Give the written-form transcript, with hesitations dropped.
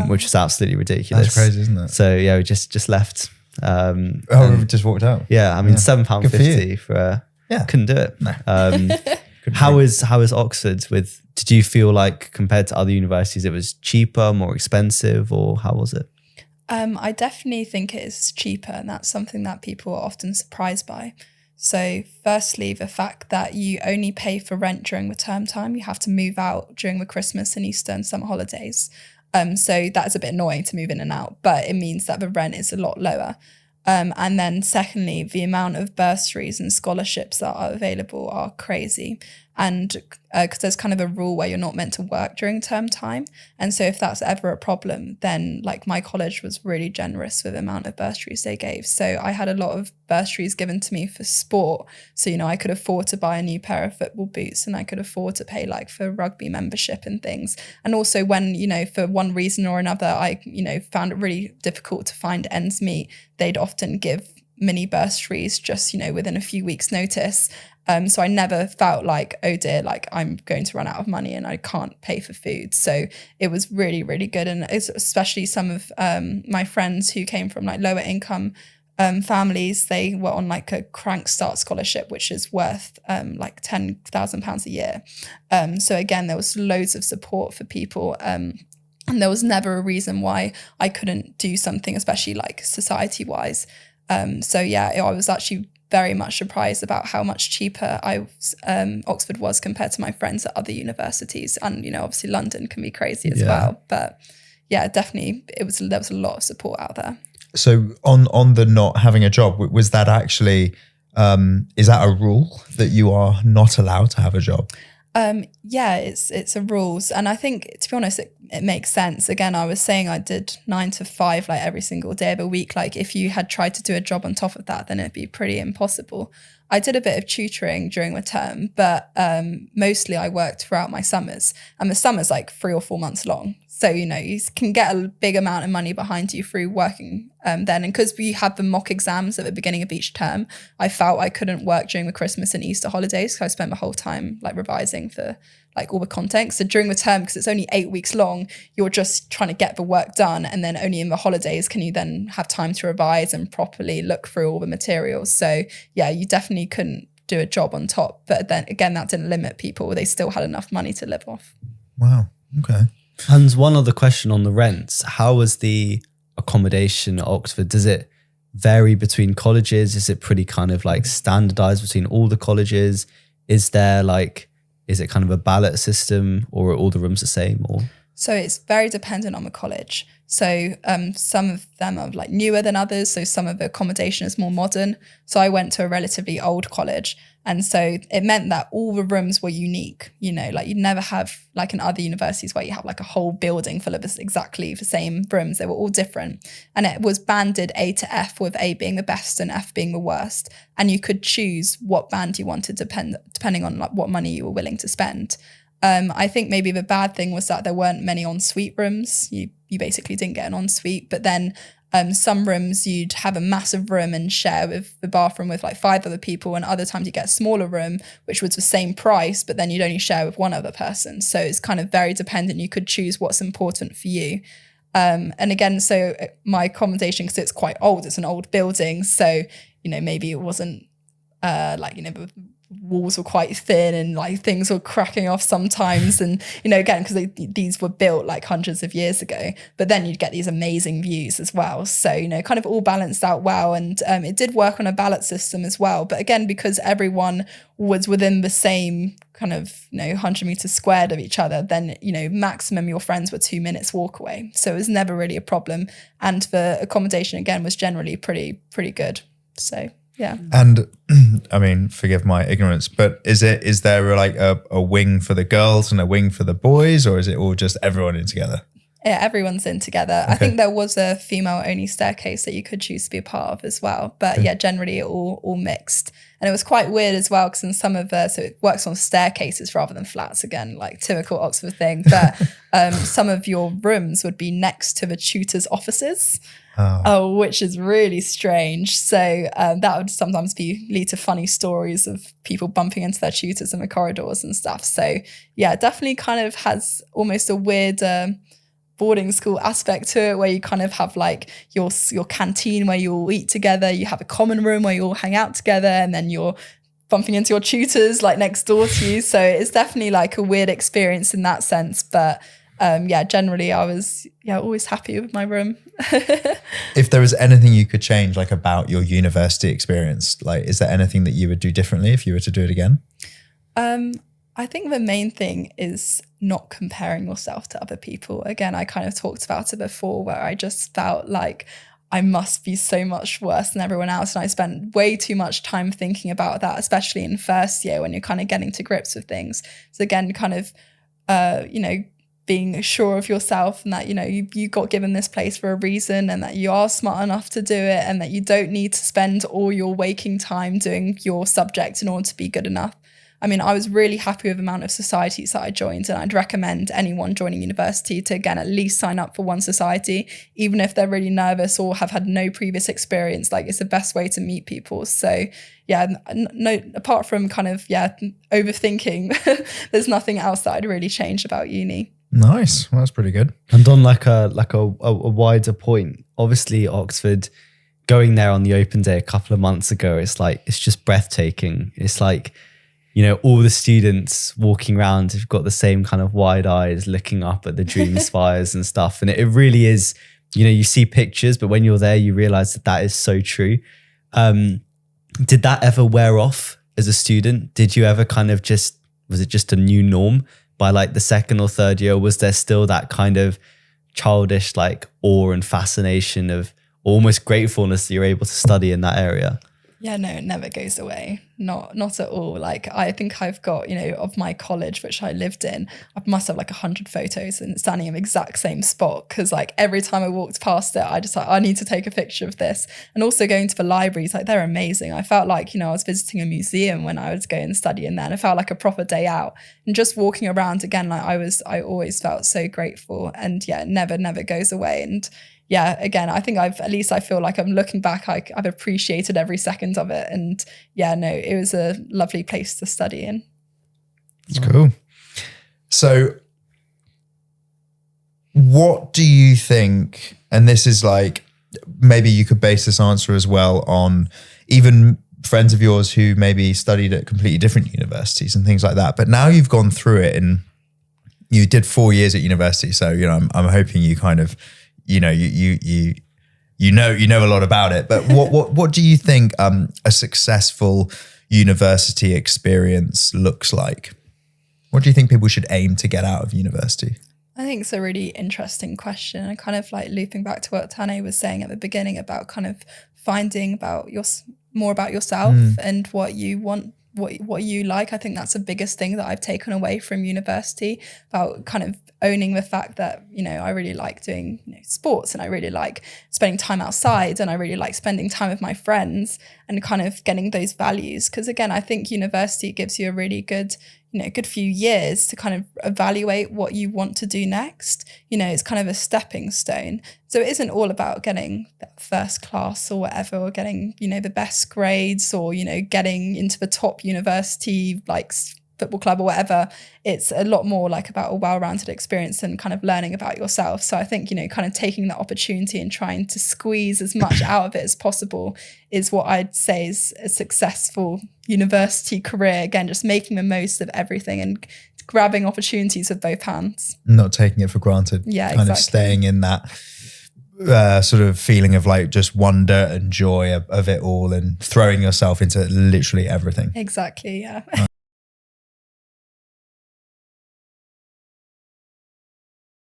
which was absolutely ridiculous. That's crazy, isn't it? So yeah, we just left. We just walked out. Yeah, I mean £7.50 for couldn't do it. No. How is Oxford with? Did you feel like compared to other universities, it was cheaper, more expensive, or how was it? I definitely think it is cheaper, and that's something that people are often surprised by. So firstly, the fact that you only pay for rent during the term time, you have to move out during the Christmas and Easter and summer holidays. So that's a bit annoying to move in and out, but it means that the rent is a lot lower. And then secondly, the amount of bursaries and scholarships that are available are crazy. And because there's kind of a rule where you're not meant to work during term time. And so if that's ever a problem, then like my college was really generous with the amount of bursaries they gave. So I had a lot of bursaries given to me for sport. So, you know, I could afford to buy a new pair of football boots, and I could afford to pay like for rugby membership and things. And also when, you know, for one reason or another, I, you know, found it really difficult to find ends meet, they'd often give mini bursaries just, you know, within a few weeks' notice. So I never felt like, oh dear, like I'm going to run out of money and I can't pay for food. So it was really, really good. And especially some of my friends who came from like lower income families, they were on like a crank start scholarship, which is worth like £10,000 a year. So again, there was loads of support for people. And there was never a reason why I couldn't do something, especially like society wise. So yeah, I was actually very much surprised about how much cheaper Oxford was compared to my friends at other universities. And, you know, obviously London can be crazy as well. But yeah, definitely there was a lot of support out there. So on the not having a job, was that actually, is that a rule that you are not allowed to have a job? Yeah, it's a rules. And I think, to be honest, it makes sense. Again, I was saying I did 9 to 5 like every single day of the week. Like if you had tried to do a job on top of that, then it'd be pretty impossible. I did a bit of tutoring during the term, but mostly I worked throughout my summers. And the summer's like 3 or 4 months long. So, you know, you can get a big amount of money behind you through working then. And because we had the mock exams at the beginning of each term, I felt I couldn't work during the Christmas and Easter holidays. So I spent the whole time like revising for like all the content. So during the term, because it's only 8 weeks long, you're just trying to get the work done. And then only in the holidays can you then have time to revise and properly look through all the materials. So yeah, you definitely couldn't do a job on top. But then again, that didn't limit people. They still had enough money to live off. Wow. Okay. And one other question on the rents. How was the accommodation at Oxford? Does it vary between colleges? Is it pretty kind of like standardized between all the colleges? Is it kind of a ballot system, or are all the rooms the same? Or so it's very dependent on the college. So some of them are like newer than others. So some of the accommodation is more modern. So I went to a relatively old college. And so it meant that all the rooms were unique. You know, like you'd never have like in other universities where you have like a whole building full of exactly the same rooms. They were all different. And it was banded A to F, with A being the best and F being the worst. And you could choose what band you wanted depending on like what money you were willing to spend. I think maybe the bad thing was that there weren't many ensuite rooms. You basically didn't get an ensuite, but then some rooms you'd have a massive room and share with the bathroom with like 5 other people, and other times you get a smaller room, which was the same price, but then you'd only share with one other person. So it's kind of very dependent. You could choose what's important for you. And again, so my accommodation, because it's quite old, it's an old building. So, you know, maybe it wasn't like, you know, the walls were quite thin and like things were cracking off sometimes. And, you know, again, because these were built like hundreds of years ago, but then you'd get these amazing views as well. So, you know, kind of all balanced out well. And it did work on a ballot system as well. But again, because everyone was within the same kind of, you know, 100 meters squared of each other, then, you know, maximum your friends were 2 minutes walk away. So it was never really a problem. And the accommodation, again, was generally pretty good. So yeah. And I mean, forgive my ignorance, but is there like a wing for the girls and a wing for the boys, or is it all just everyone in together? Yeah, everyone's in together. Okay. I think there was a female only staircase that you could choose to be a part of as well. But yeah, generally it all mixed. And it was quite weird as well, because in some of so it works on staircases rather than flats, again, like typical Oxford thing. But some of your rooms would be next to the tutor's offices. Which is really strange. So that would sometimes lead to funny stories of people bumping into their tutors in the corridors and stuff. So yeah, definitely kind of has almost a weird boarding school aspect to it, where you kind of have like your canteen where you all eat together, you have a common room where you all hang out together, and then you're bumping into your tutors like next door to you. So it's definitely like a weird experience in that sense. But generally I was always happy with my room. If there was anything you could change like about your university experience, like is there anything that you would do differently if you were to do it again? I think the main thing is not comparing yourself to other people. Again, I kind of talked about it before, where I just felt like I must be so much worse than everyone else. And I spent way too much time thinking about that, especially in first year when you're kind of getting to grips with things. So again, kind of, being sure of yourself, and that, you got given this place for a reason, and that you are smart enough to do it, and that you don't need to spend all your waking time doing your subject in order to be good enough. I mean, I was really happy with the amount of societies that I joined, and I'd recommend anyone joining university to, again, at least sign up for one society, even if they're really nervous or have had no previous experience. Like, it's the best way to meet people. So no, apart from kind of, overthinking, there's nothing else that I'd really change about uni. Nice. Well, that's pretty good. And on like a wider point, obviously Oxford, going there on the open day a couple of months ago, it's just breathtaking. It's like, all the students walking around have got the same kind of wide eyes looking up at the dream spires and stuff. And it really is, you see pictures, but when you're there, you realize that is so true. Did that ever wear off as a student? Did you ever kind of was it just a new norm by like the second or third year? Or was there still that kind of childish like awe and fascination of almost gratefulness that you're able to study in that area? Yeah, no, it never goes away. Not at all. Like, I think I've got, of my college, which I lived in, I must have like 100 photos and standing in the exact same spot. Cause like every time I walked past it, I just like, I need to take a picture of this. And also going to the libraries, like they're amazing. I felt like, I was visiting a museum when I was going and studying there, and it felt like a proper day out. And just walking around again, like I always felt so grateful, and it never goes away. And again, I think I feel like I'm looking back, I've appreciated every second of it. And it was a lovely place to study in. It's cool. So what do you think, and this is like, maybe you could base this answer as well on even friends of yours who maybe studied at completely different universities and things like that, but now you've gone through it and you did 4 years at university. So, I'm hoping you kind of, you know a lot about it, but what do you think a successful university experience looks like? What do you think people should aim to get out of university? I think it's a really interesting question, and kind of like looping back to what Tane was saying at the beginning about kind of finding more about yourself and what you want, what you like. I think that's the biggest thing that I've taken away from university, about kind of owning the fact that, I really like doing sports, and I really like spending time outside, and I really like spending time with my friends, and kind of getting those values. Because again, I think university gives you a really good few years to kind of evaluate what you want to do next. It's kind of a stepping stone. So it isn't all about getting that first class or whatever, or getting, the best grades, or, getting into the top university, like football club or whatever. It's a lot more like about a well-rounded experience and kind of learning about yourself. So I think, kind of taking that opportunity and trying to squeeze as much out of it as possible is what I'd say is a successful university career. Again, just making the most of everything and grabbing opportunities with both hands. Not taking it for granted. Yeah, kind exactly. of staying in that sort of feeling of like just wonder and joy of it all, and throwing yourself into literally everything. Exactly, yeah.